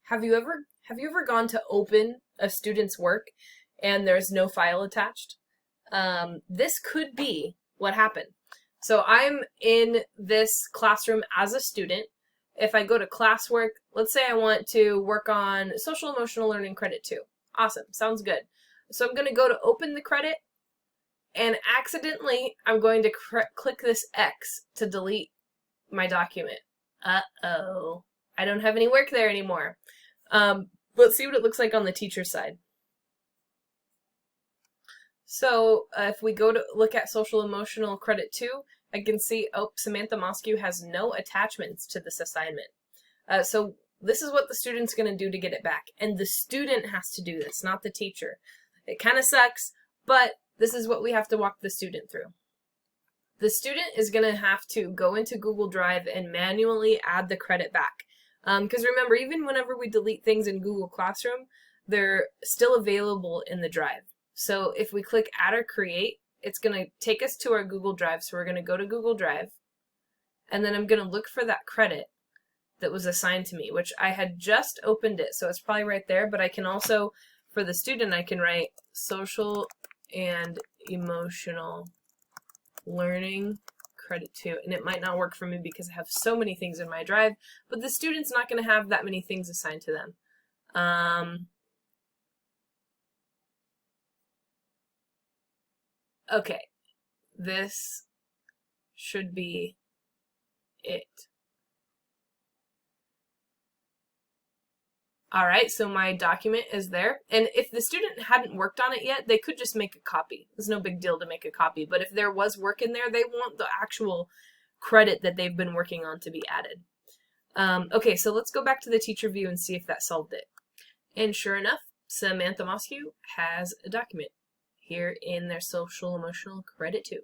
Have you ever gone to open a student's work and there's no file attached? This could be what happened. So I'm in this classroom as a student. If I go to classwork, let's say I want to work on social emotional learning credit 2. Awesome, sounds good. So I'm going to go to open the credit, and accidentally I'm going to click this X to delete my document. Uh-oh. I don't have any work there anymore. Let's see what it looks like on the teacher side. So if we go to look at social emotional credit 2, I can see, oh, Samantha Mosque has no attachments to this assignment. So this is what the student's going to do to get it back. And the student has to do this, not the teacher. It kind of sucks, but this is what we have to walk the student through. The student is going to have to go into Google Drive and manually add the credit back. Because remember, even whenever we delete things in Google Classroom, they're still available in the drive. So if we click Add or Create, it's going to take us to our Google Drive. So we're going to go to Google Drive, and then I'm going to look for that credit that was assigned to me, which I had just opened it, so it's probably right there. But I can also, for the student, I can write social and emotional learning credit 2, and it might not work for me because I have so many things in my drive, but the student's not going to have that many things assigned to them. Okay, this should be it. Alright, so my document is there, and if the student hadn't worked on it yet, they could just make a copy. It's no big deal to make a copy, but if there was work in there, they want the actual credit that they've been working on to be added. Okay, so let's go back to the teacher view and see if that solved it. And sure enough, Samantha Mosque has a document here in their social emotional credit 2.